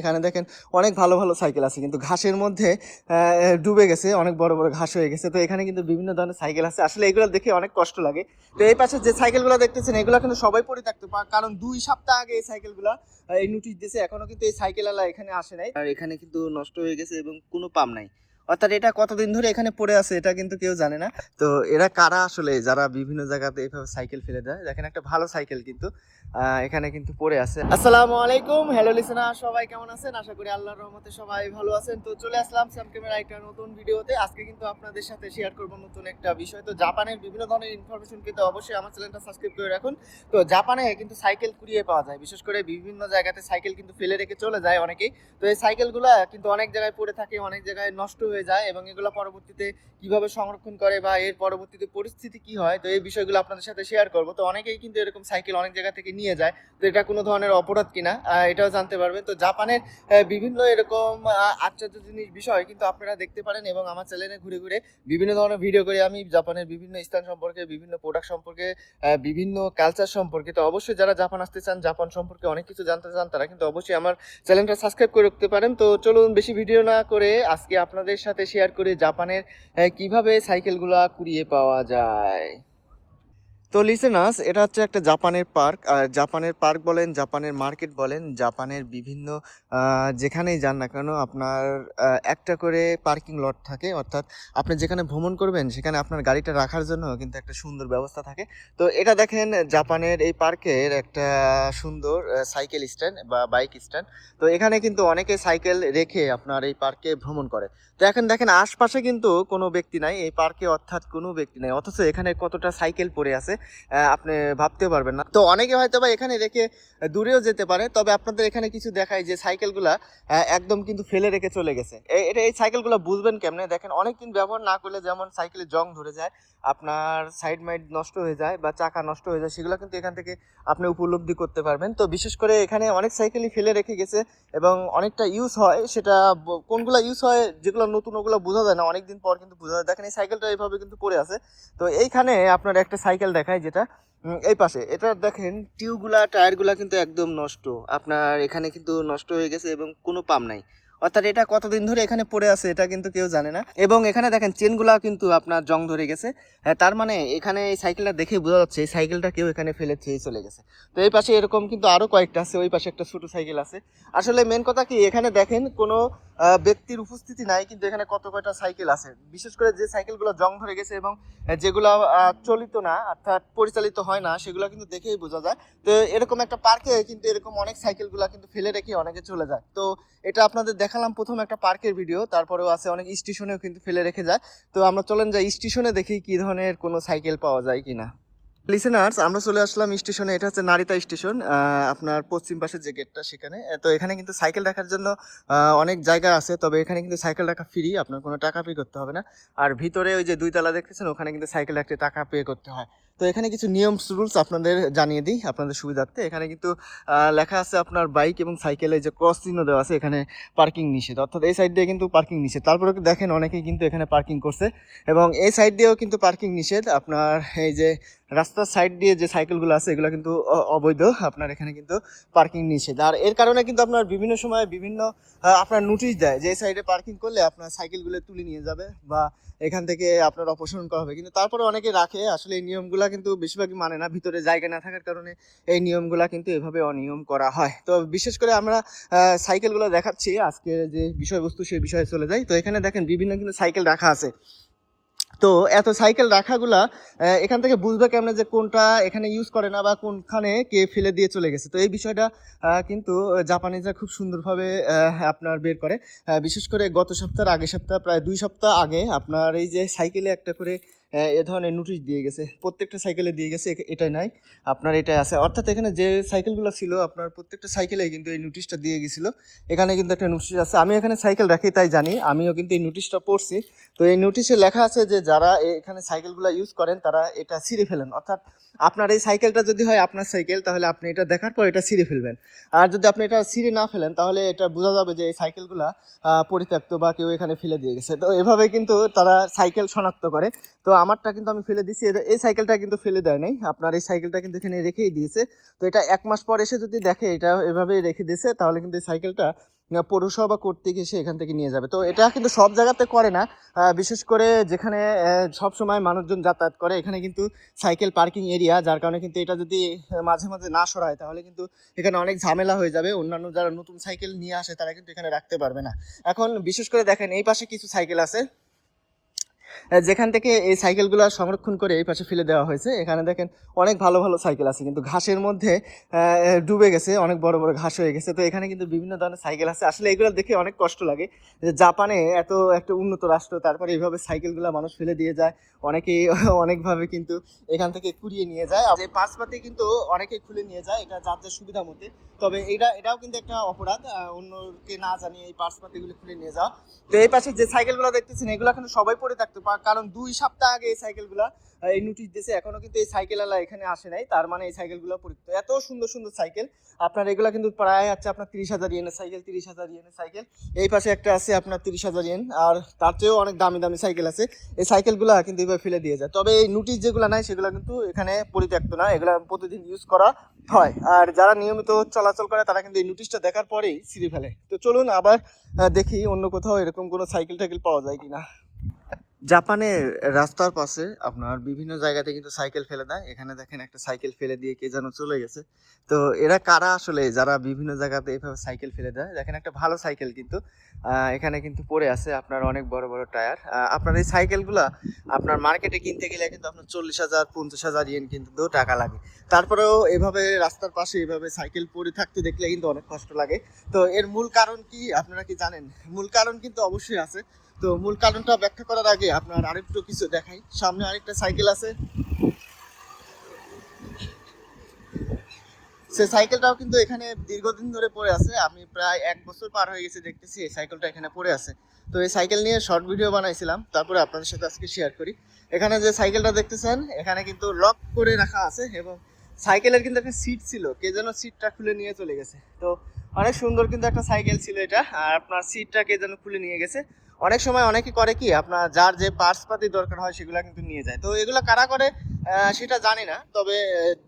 এখানে দেখেন অনেক ভালো ভালো সাইকেল আছে, কিন্তু ঘাসের মধ্যে ডুবে গেছে, অনেক বড় বড় ঘাস হয়ে গেছে। তো এখানে কিন্তু বিভিন্ন ধরনের সাইকেল আছে, আসলে এগুলো দেখে অনেক কষ্ট লাগে। তো এই পাশে যে সাইকেলগুলো দেখতেছেন এগুলো কিন্তু সবাই পরে থাকতে পারে, কারণ 2 সপ্তাহ আগে এই সাইকেলগুলো এই নোটিশ দিয়েছে, এখনো কিন্তু এই সাইকেলওয়ালা এখানে আসে নাই, আর এখানে কিন্তু নষ্ট হয়ে গেছে এবং কোনো পাম নাই। অর্থাৎ এটা কতদিন ধরে এখানে পড়ে আছে এটা কিন্তু কেউ জানে না। তো এরা কারা আসলে, যারা বিভিন্ন জায়গাতে এইভাবে সাইকেল ফেলে দেয়? দেখেন একটা ভালো সাইকেল কিন্তু এখানে কিন্তু পড়ে আছে। আসসালামু আলাইকুম, হ্যালো লিসেনার, সবাই কেমন আছেন? আশা করি আল্লাহর রহমতে সবাই ভালো আছেন। তো চলে আসলাম স্যাম ক্যামেরা একটা নতুন ভিডিওতে। আজকে কিন্তু আপনাদের সাথে শেয়ার করব নতুন একটা বিষয়। তো জাপানের বিভিন্ন ধরনের ইনফরমেশন কিন্তু অবশ্যই আমার চ্যানেলটা সাবস্ক্রাইব করে রাখুন। তো জাপানে কিন্তু সাইকেল কুড়িয়ে পাওয়া যায়, বিশেষ করে বিভিন্ন জায়গাতে সাইকেল কিন্তু ফেলে রেখে চলে যায় অনেকেই। তো এই সাইকেলগুলো কিন্তু অনেক জায়গায় পড়ে থাকে, অনেক জায়গায় নষ্ট হয়ে যায়, এবং এগুলো পরবর্তীতে কিভাবে সংরক্ষণ করে বা এর পরবর্তীতে পরিস্থিতি কি হয়, তো এই বিষয়গুলো আপনাদের সাথে শেয়ার করব। তো অনেকেই কিন্তু এরকম সাইকেল অনেক জায়গা থেকে নিয়ে যায়, তো এটা কোনো ধরনের অপরাধ কিনা এটাও জানতে পারবেন। তো জাপানের বিভিন্ন এরকম আশ্চর্য জিনিস বিষয় কিন্তু আপনারা দেখতে পারেন, এবং আমার চ্যানেলে ঘুরে ঘুরে বিভিন্ন ধরনের ভিডিও করে আমি জাপানের বিভিন্ন স্থান সম্পর্কে, বিভিন্ন প্রোডাক্ট সম্পর্কে, বিভিন্ন কালচার সম্পর্কে। তো অবশ্যই যারা জাপান আসতে চান, জাপান সম্পর্কে অনেক কিছু জানতে চান, তারা কিন্তু অবশ্যই আমার চ্যানেলটা সাবস্ক্রাইব করে রাখতে পারেন। তো চলুন বেশি ভিডিও না করে আজকে আপনাদের সাথে শেয়ার করে জাপানের কিভাবে সাইকেলগুলা কুড়িয়ে পাওয়া যায়। তো লিসেনার্স, এটা হচ্ছে একটা জাপানের পার্ক। আর জাপানের পার্ক বলেন, জাপানের মার্কেট বলেন, জাপানের বিভিন্ন যেখানেই যান না কেন আপনার একটা করে পার্কিং লট থাকে। অর্থাৎ আপনি যেখানে ভ্রমণ করবেন সেখানে আপনার গাড়িটা রাখার জন্য কিন্তু একটা সুন্দর ব্যবস্থা থাকে। তো এটা দেখেন জাপানের এই পার্কের একটা সুন্দর সাইকেল স্ট্যান্ড বা বাইক স্ট্যান্ড। তো এখানে কিন্তু অনেকে সাইকেল রেখে আপনার এই পার্কে ভ্রমণ করে। তো এখন দেখেন আশপাশে কিন্তু কোনো ব্যক্তি নাই এই পার্কে, অর্থাৎ কোনো ব্যক্তি নাই, অথচ এখানে কতটা সাইকেল পড়ে আছে আপনি ভাবতেও পারবেন না। তো অনেকে হয়তো বা এখানে রেখে দূরেও যেতে পারে, তবে আপনাদের এখানে কিছু দেখায় যে সাইকেলগুলা একদম কিন্তু ফেলে রেখে চলে গেছে। এই সাইকেলগুলো বুঝবেন কেমনে? দেখেন অনেকদিন ব্যবহার না করলে যেমন সাইকেলে জং ধরে যায়, আপনার সাইড মাইড নষ্ট হয়ে যায় বা চাকা নষ্ট হয়ে যায়, সেগুলো কিন্তু এখান থেকে আপনি উপলব্ধি করতে পারবেন। তো বিশেষ করে এখানে অনেক সাইকেলই ফেলে রেখে গেছে এবং অনেকটা ইউজ হয়, সেটা কোনগুলো ইউজ হয়, যেগুলো নতুন ওগুলো বোঝা যায় না, অনেকদিন পর কিন্তু বোঝা যায়। দেখেন এই সাইকেলটা এইভাবে কিন্তু পড়ে আছে। তো এইখানে আপনার একটা সাইকেল দেখায়, যেটা এই পাশে, এটা দেখেন টিউবগুলা টায়ারগুলা কিন্তু একদম নষ্ট, আপনার এখানে কিন্তু নষ্ট হয়ে গেছে এবং কোনো পাম নাই। অর্থাৎ এটা কতদিন ধরে এখানে পড়ে আছে এটা কিন্তু কেউ জানে না। এবং এখানে দেখেন চেনগুলা কিন্তু আপনার জং ধরে গেছে। তার মানে এখানে এই সাইকেলটা দেখে বোঝা যাচ্ছে এই সাইকেলটা কেউ এখানে ফেলে খেয়ে চলে গেছে। তো এই পাশে এরকম কিন্তু আরো কয়েকটা আছে, ওই পাশে একটা ছোট সাইকেল আছে। আসলে মেন কথা কি, এখানে দেখেন কোনো ব্যক্তির উপস্থিতি নাই, কিন্তু এখানে কত কয়টা সাইকেল আছে, বিশেষ করে যে সাইকেলগুলো জং ধরে গেছে এবং যেগুলো চলিত না, অর্থাৎ পরিচালিত হয় না, সেগুলো কিন্তু দেখেই বোঝা যায়। তো এরকম একটা পার্কে কিন্তু এরকম অনেক সাইকেলগুলো কিন্তু ফেলে রেখে অনেকে চলে যায়। তো এটা আপনাদের দেখালাম প্রথম একটা পার্কের ভিডিও, তারপরেও আছে অনেক স্টেশনেও কিন্তু ফেলে রেখে যায়। তো আমরা চলেন যাই স্টেশনে, দেখি কি ধরনের কোনো সাইকেল পাওয়া যায় কিনা। লিসেনার্স, আমরা চলে আসলাম স্টেশনে। এটা হচ্ছে নারিতা স্টেশন, আপনার পশ্চিম পাশে যে গেটটা সেখানে। তো এখানে কিন্তু সাইকেল রাখার জন্য অনেক জায়গা আছে, তবে এখানে কিন্তু সাইকেল রাখা ফ্রি, আপনার কোনো টাকা পে করতে হবে না। আর ভিতরে ওই যে 2 তলা দেখতেছেন, ওখানে কিন্তু সাইকেল রাখতে টাকা পে করতে হয়। তো এখানে কিছু নিয়ম রুলস আপনাদের জানিয়ে দিই আপনাদের সুবিধার্থে। এখানে কিন্তু লেখা আছে আপনার বাইক এবং সাইকেলে যে ক্রস চিহ্ন দেওয়া আছে, এখানে পার্কিং নিষেধ, অর্থাৎ এই সাইড দিয়ে কিন্তু পার্কিং নিষেধ। তারপরে দেখেন অনেকেই কিন্তু এখানে পার্কিং করছে, এবং এই সাইড দিয়েও কিন্তু পার্কিং নিষেধ। আপনার এই যে রাস্তার সাইড দিয়ে যে সাইকেলগুলো আছে এগুলো কিন্তু অবৈধ, আপনার এখানে কিন্তু পার্কিং নিষেধ। আর এর কারণে কিন্তু আপনার বিভিন্ন সময় বিভিন্ন আপনার নোটিশ দেয় যে এই সাইডে পার্কিং করলে আপনার সাইকেলগুলো তুলে নিয়ে যাবে বা এখান থেকে আপনার অপসারণ করা হবে। কিন্তু তারপরে অনেকে রাখে, আসলে এই নিয়মগুলো কিন্তু বেশিরভাগই মানে না, ভিতরে জায়গা না থাকার কারণে এই নিয়মগুলো কিন্তু এভাবে অনিয়ম করা হয়। তো বিশেষ করে আমরা সাইকেলগুলো দেখাচ্ছি, আজকে যে বিষয়বস্তু সেই বিষয়ে চলে যাই। তো এখানে দেখেন বিভিন্ন কিন্তু সাইকেল রাখা আছে। তো এত সাইকেল রাখাগুলা এখান থেকে বুঝবে কেমনে যে কোনটা এখানে ইউজ করে না বা কোনখানে কে ফেলে দিয়ে চলে গেছে। তো এই বিষয়টা কিন্তু জাপানিজরা খুব সুন্দরভাবে আপনার বের করে। বিশেষ করে গত সপ্তাহের আগের সপ্তাহ, প্রায় 2 সপ্তাহ আগে আপনার এই যে সাইকেলে একটা করে এ ধরনের নোটিশ দিয়ে গেছে, প্রত্যেকটা সাইকেলে দিয়ে গেছে, এটাই নাই, আপনার এটাই আছে। অর্থাৎ এখানে যে সাইকেলগুলো ছিল আপনার প্রত্যেকটা সাইকেলে কিন্তু এই নোটিশটা দিয়ে গেছিলো। এখানে কিন্তু একটা নোটিশ আছে, আমি এখানে সাইকেল রাখি তাই জানি, আমিও কিন্তু এই নোটিশটা পড়ছি। তো এই নোটিশে লেখা আছে যে যারা এখানে সাইকেলগুলো ইউজ করেন তারা এটা ছিঁড়ে ফেলেন। অর্থাৎ আপনার এই সাইকেলটা যদি হয় আপনার সাইকেল, তাহলে আপনি এটা দেখার পর এটা ছিঁড়ে ফেলবেন। আর যদি আপনি এটা ছিঁড়ে না ফেলেন, তাহলে এটা বোঝা যাবে যে এই সাইকেলগুলা পরিত্যক্ত বা কেউ এখানে ফেলে দিয়ে গেছে। তো এভাবে কিন্তু তারা সাইকেল শনাক্ত করে। তো আমারটা কিন্তু আমি ফেলে দিছি, এই সাইকেলটা কিন্তু ফেলে দেয় নাই, আপনার এই সাইকেলটা কিন্তু এখানে রেখেই দিয়েছে। তো এটা 1 মাস পর এসে যদি দেখে এটা এভাবেই রেখে দিয়েছে, তাহলে কিন্তু এই সাইকেলটা পৌরসভা কর্তৃক এসে এখান থেকে নিয়ে যাবে। তো এটা কিন্তু সব জায়গাতে করে না, বিশেষ করে যেখানে সব সময় মানুষজন যাতায়াত করে এখানে কিন্তু সাইকেল পার্কিং এরিয়া, যার কারণে কিন্তু এটা যদি মাঝে মাঝে না সরায় তাহলে কিন্তু এখানে অনেক ঝামেলা হয়ে যাবে। অন্যান্য যারা নতুন সাইকেল নিয়ে আসে তারা কিন্তু এখানে রাখতে পারবে না। এখন বিশেষ করে দেখেন এই পাশে কিছু সাইকেল আছে যেখান থেকে এই সাইকেলগুলো সংরক্ষণ করে এই পাশে ফেলে দেওয়া হয়েছে। এখানে দেখেন অনেক ভালো ভালো সাইকেল আছে কিন্তু ঘাসের মধ্যে ডুবে গেছে, অনেক বড় বড় ঘাস হয়ে গেছে। তো এখানে কিন্তু বিভিন্ন ধরনের সাইকেল আছে, আসলে এগুলো দেখে অনেক কষ্ট লাগে যে জাপানে এত একটা উন্নত রাষ্ট্র, তারপরে এইভাবে সাইকেলগুলো মানুষ ফেলে দিয়ে যায়। অনেকেই অনেকভাবে কিন্তু এখান থেকে কুড়িয়ে নিয়ে যায়, যে পাশপাতি কিন্তু অনেকেই খুলে নিয়ে যায়, এটা যার যার সুবিধা মতে। তবে এটাও কিন্তু একটা অপরাধ, অন্যকে না জানিয়ে এই পার্সপাতিগুলো খুলে নিয়ে যাওয়া। তো এই পাশে যে সাইকেলগুলো দেখতেছেন এগুলো কিন্তু সবাই পরে থাকতে পারে, কারণ 2 সপ্তাহ আগে এই সাইকেলগুলো এই নোটিশ দিয়েছে, এখনো কিন্তু এই সাইকেলওয়ালা এখানে আসে নাই, তার মানে এই সাইকেলগুলো পরিচিত। এত সুন্দর সুন্দর সাইকেল আপনার, এগুলো কিন্তু প্রায় হচ্ছে আপনার 30,000 ইয়েনের সাইকেল, 30,000 ইয়েনের সাইকেল। এই পাশে একটা আছে আপনার 30,000 ইয়েন, আর তার চেয়েও অনেক দামি দামি সাইকেল আছে। এই সাইকেলগুলো কিন্তু এভাবে ফেলে দিয়ে যায়। তবে এই নোটিশ যেগুলো নাই সেগুলো কিন্তু এখানে পরিত্যক্ত না, এগুলো প্রতিদিন ইউজ করা হয়। আর যারা নিয়মিত চলাচল করে তারা কিন্তু এই নোটিশটা দেখার পরেই ছিঁড়ে ফেলে। তো চলুন আবার দেখি অন্য কোথাও এরকম কোনো সাইকেল টাইকেল পাওয়া যায় কিনা। জাপানের রাস্তার পাশে আপনার বিভিন্ন জায়গাতে কিন্তু সাইকেল ফেলে দেয়। এখানে দেখেন একটা সাইকেল ফেলে দিয়ে কে যেন চলে গেছে। তো এরা কারা আসলে যারা বিভিন্ন জায়গাতে এইভাবে সাইকেল ফেলে দেয়? দেখেন একটা ভালো সাইকেল কিন্তু এখানে কিন্তু পড়ে আছে, আপনার অনেক বড় বড় টায়ার। আপনার এই সাইকেলগুলা আপনার মার্কেটে কিনতে গেলে কিন্তু আপনার 40,000 50,000 ইয়েন কিন্তু টাকা লাগে। তারপরেও এভাবে রাস্তার পাশে এভাবে সাইকেল পড়ে থাকতে দেখলে কিন্তু অনেক কষ্ট লাগে। তো এর মূল কারণ কি আপনারা কি জানেন? মূল কারণ কিন্তু অবশ্যই আছে। তো মূল কারণটা ব্যাখ্যা করার আগে আপনার আরেকটু কিছু দেখাই। সামনে আরেকটা সাইকেল আছে, সে সাইকেলটাও কিন্তু এখানে দীর্ঘদিন ধরে পড়ে আছে। আমি প্রায় 1 বছর পার হয়ে গেছে দেখতেছি এই সাইকেলটা এখানে পড়ে আছে। তো এই সাইকেল নিয়ে শর্ট ভিডিও বানাইছিলাম, তারপরে আপনাদের সাথে আজকে শেয়ার করি। এখানে যে সাইকেলটা দেখতেছেন এখানে কিন্তু লক করে রাখা আছে, এবং সাইকেলের কিন্তু একটা সিট ছিল, কে যেন সিটটা খুলে নিয়ে চলে গেছে। তো অনেক সুন্দর কিন্তু একটা সাইকেল ছিল এটা, আর আপনার সিটটা কে যেন খুলে নিয়ে গেছে। অনেক সময় অনেকে করে কি আপনার যার যে পার্টস পাতি দরকার হয় সেগুলো কিন্তু নিয়ে যায়। তো এগুলো কারা করে সেটা জানি না, তবে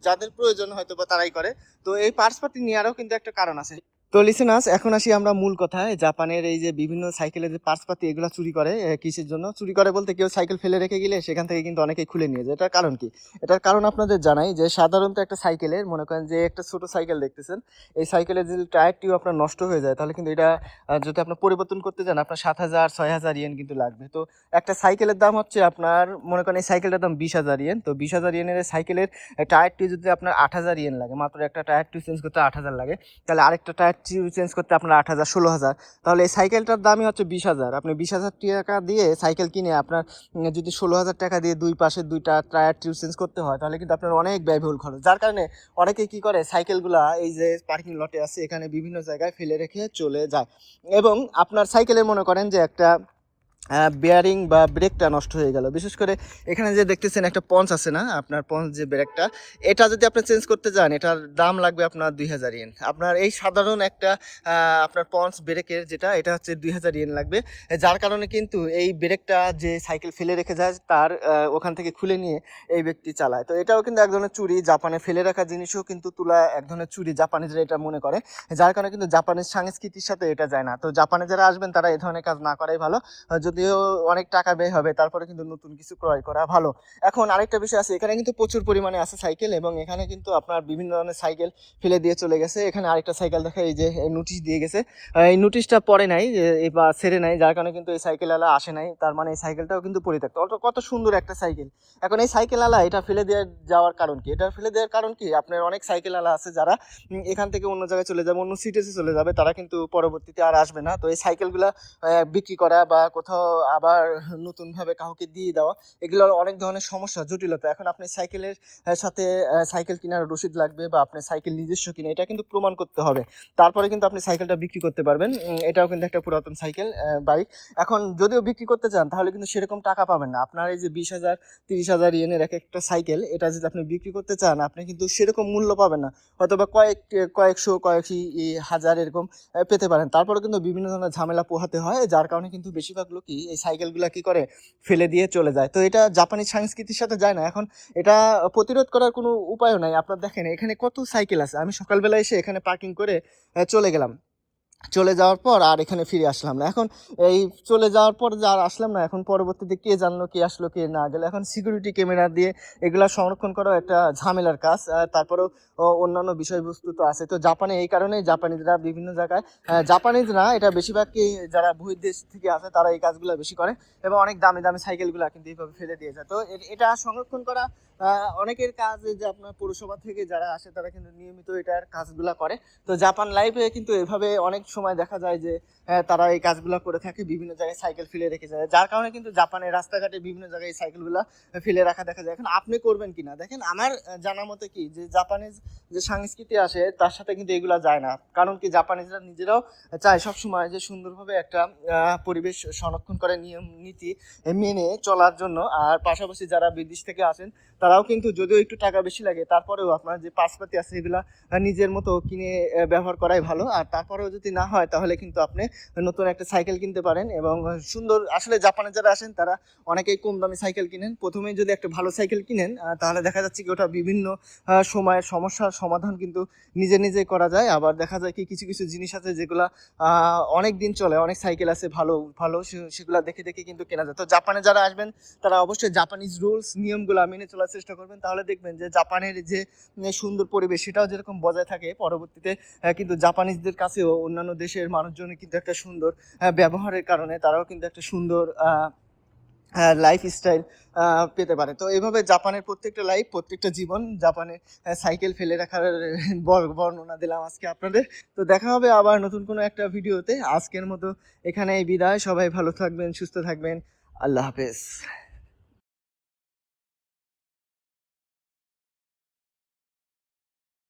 যাদের প্রয়োজন হয়তো বা তারাই করে। তো এই পার্টস পাতি নেওয়ারও কিন্তু একটা কারণ আছে। তো লিসেনার্স, এখন আসি আমরা মূল কথায়। জাপানের এই যে বিভিন্ন সাইকেলের যে পার্টস পাতি এগুলো চুরি করে, কিসের জন্য চুরি করে বলতে, কেউ সাইকেল ফেলে রেখে গেলে সেখান থেকে কিন্তু অনেকেই খুলে নিয়ে যায়। এটার কারণ কি? এটার কারণ আপনাদের জানাই, যে সাধারণত একটা সাইকেলের মনে করেন যে একটা ছোট সাইকেল দেখতেছেন, এই সাইকেলের যদি টায়ার টিউব আপনার নষ্ট হয়ে যায় তাহলে কিন্তু এটা যদি আপনার পরিবর্তন করতে যান আপনার 7,000 6,000 ইয়েন কিন্তু লাগবে। তো একটা সাইকেলের দাম হচ্ছে আপনার মনে করেন এই সাইকেলটার দাম 20,000 ইয়েন। তো 20,000 ইয়েনের সাইকেলের টায়ার টিউব যদি আপনার 8,000 ইয়েন লাগে, মাত্র একটা টায়ার টিউব চেঞ্জ করতে 8,000 লাগে, তাহলে আরেকটা টায়ার টিউব চেঞ্জ করতে আপনার 8,000 16,000, তাহলে এই সাইকেলটার দামই হচ্ছে 20,000। আপনি 20,000 টাকা দিয়ে সাইকেল কিনে আপনার যদি 16,000 টাকা দিয়ে দুই পাশে দুইটা টায়ার টিউব চেঞ্জ করতে হয় তাহলে কিন্তু আপনার অনেক ব্যয়বহুল খরচ। যার কারণে অনেকে কি করে সাইকেলগুলা এই যে পার্কিং লটে আছে এখানে বিভিন্ন জায়গায় ফেলে রেখে চলে যায়, এবং আপনার সাইকেলের মনে করেন যে একটা বেয়ারিং বা ব্রেকটা নষ্ট হয়ে গেল। বিশেষ করে এখানে যে দেখতেছেন একটা পঞ্চ আছে না, আপনার পঞ্চ যে ব্রেকটা, এটা যদি আপনি চেঞ্জ করতে যান এটার দাম লাগবে আপনার 2,000 ইয়েন। আপনার এই সাধারণ একটা আপনার পঞ্চ ব্রেকের যেটা, এটা হচ্ছে 2,000 ইয়েন লাগবে। যার কারণে কিন্তু এই ব্রেকটা যে সাইকেল ফেলে রেখে যায় তার ওখান থেকে খুলে নিয়ে এই ব্যক্তি চালায়। তো এটাও কিন্তু এক ধরনের চুরি, জাপানে ফেলে রাখা জিনিসও কিন্তু তুলা এক ধরনের চুরি, জাপানিজরা এটা মনে করে। যার কারণে কিন্তু জাপানের সংস্কৃতির সাথে এটা যায় না। তো জাপানে যারা আসবেন তারা এই ধরনের কাজ না করাই ভালো, যদিও অনেক টাকা ব্যয় হবে, তারপরে কিন্তু নতুন কিছু ক্রয় করা ভালো। এখন আরেকটা বিষয় আছে, এখানে কিন্তু প্রচুর পরিমাণে আছে সাইকেল, এবং এখানে কিন্তু আপনার বিভিন্ন ধরনের সাইকেল ফেলে দিয়ে চলে গেছে। এখানে আরেকটা সাইকেল দেখা, এই যে নোটিশ দিয়ে গেছে, এই নোটিশটা পড়ে নাই বা ছেড়ে নাই, যার কারণে কিন্তু এই সাইকেলওয়ালা আসে নাই, তার মানে এই সাইকেলটাও কিন্তু পরিত্যক্ত। কত সুন্দর একটা সাইকেল। এখন এই সাইকেলওয়ালা এটা ফেলে দিয়ে যাওয়ার কারণ কি? এটা ফেলে দেওয়ার কারণ কি, আপনার অনেক সাইকেলওয়ালা আছে যারা এখান থেকে অন্য জায়গায় চলে যাবে, অন্য সিটিতে চলে যাবে, তারা কিন্তু পরবর্তীতে আর আসবে না। তো এই সাইকেলগুলা বিক্রি করা বা কোথাও আবার নতুনভাবে কাউকে দিয়ে দেওয়া, এগুলোর অনেক ধরনের সমস্যা জটিলতা। এখন আপনি সাইকেলের সাথে সাইকেল কেনার রসিদ লাগবে, বা আপনার সাইকেল নিজস্ব কিনা এটা কিন্তু প্রমাণ করতে হবে, তারপরে কিন্তু আপনি সাইকেলটা বিক্রি করতে পারবেন। এটাও কিন্তু একটা পুরাতন সাইকেল বাইক। এখন যদিও বিক্রি করতে চান তাহলে কিন্তু সেরকম টাকা পাবেন না। আপনার এই যে 20,000 30,000 ইয়েনের এক একটা সাইকেল, এটা যদি আপনি বিক্রি করতে চান আপনি কিন্তু সেরকম মূল্য পাবেন না, হয়তো বা কয়েকশো হাজার এরকম পেতে পারেন। তারপরে কিন্তু বিভিন্ন ধরনের ঝামেলা পোহাতে হয়, যার কারণে কিন্তু বেশিরভাগ লোকই এই সাইকেলগুলো কি করে ফেলে দিয়ে চলে যায়। তো এটা জাপানি সংস্কৃতির সাথে যায় না। এখন এটা প্রতিরোধ করার কোনো উপায়ও নাই। আপনার দেখেন এখানে কত সাইকেল আছে, আমি সকালবেলা এসে এখানে পার্কিং করে চলে গেলাম, চলে যাওয়ার পর আর এখানে ফিরে আসলাম না। এখন এই চলে যাওয়ার পর যে আর আসলাম না, এখন পরবর্তীতে কে জানলো কে আসলো কে না গেলো। এখন সিকিউরিটি ক্যামেরা দিয়ে এগুলা সংরক্ষণ করাও একটা ঝামেলার কাজ। তারপরেও অন্যান্য বিষয়বস্তু তো আছে। তো জাপানে এই কারণেই জাপানিজরা বিভিন্ন জায়গায়, জাপানিজ না, এটা বেশিরভাগই যারা বহির্দেশ থেকে আসে তারা এই কাজগুলো বেশি করে এবং অনেক দামি দামি সাইকেলগুলো কিন্তু এইভাবে ফেলে দিয়ে যায়। তো এটা সংরক্ষণ করা অনেকের কাজ, এই যে আপনার পৌরসভা থেকে যারা আসে তারা কিন্তু নিয়মিত এটার কাজগুলা করে। তো জাপান লাইফে কিন্তু এভাবে অনেক সময় দেখা যায় যে তারা এই কাজগুলো করে থাকে, বিভিন্ন জায়গায় সাইকেল ফেলে রেখে যায়, যার কারণে কিন্তু জাপানের রাস্তাঘাটে বিভিন্ন জায়গায় এই সাইকেলগুলো ফেলে রাখা দেখা যায়। এখন আপনি করবেন কিনা দেখেন, আমার জানা মতে কি যে জাপানিজ যে সংস্কৃতি আসে তার সাথে কিন্তু এগুলা যায় না। কারণ কি জাপানিজরা নিজেরাও চায় সবসময় যে সুন্দরভাবে একটা পরিবেশ সংরক্ষণ করে নিয়ম নীতি মেনে চলার জন্য। আর পাশাপাশি যারা বিদেশ থেকে আসেন তারাও কিন্তু যদিও একটু টাকা বেশি লাগে, তারপরেও আপনার যে পাশপাতি আছে এগুলা নিজের মতো কিনে ব্যবহার করাই ভালো। আর তারপরেও যদি না হয় তাহলে কিন্তু আপনি নতুন একটা সাইকেল কিনতে পারেন এবং সুন্দর। আসলে জাপানে যারা আসেন তারা অনেকেই কম দামি সাইকেল কিনেন। প্রথমেই যদি একটা ভালো সাইকেল কিনেন তাহলে দেখা যাচ্ছে কি ওটা বিভিন্ন সময়ের সমস্যার সমাধান কিন্তু নিজে নিজে করা যায়। আবার দেখা যায় কি কিছু কিছু জিনিস আছে যেগুলা অনেক দিন চলে, অনেক সাইকেল আছে ভালো ভালো, সেগুলা দেখে দেখে কিন্তু কেনা যায়। তো জাপানে যারা আসবেন তারা অবশ্যই জাপানিজ রুলস নিয়মগুলো মেনে চলার চেষ্টা করবেন, তাহলে দেখবেন যে জাপানের যে সুন্দর পরিবেশ সেটাও যেরকম বজায় থাকে, পরবর্তীতে কিন্তু জাপানিজদের কাছেও অন্যান্য দেশের মানুষজন কিন্তু একটা সুন্দর ব্যবহারের কারণে তারাও কিন্তু একটা সুন্দর লাইফ স্টাইল পেতে পারে। তো এইভাবে জাপানের প্রত্যেকটা লাইফ, প্রত্যেকটা জীবন, জাপানে সাইকেল ফেলে রাখার বর্ণনা দিলাম আজকে আপনাদের। তো দেখা হবে আবার নতুন কোনো একটা ভিডিওতে। আজকের মতো এখানেই বিদায়। সবাই ভালো থাকবেন, সুস্থ থাকবেন। আল্লাহ হাফেজ।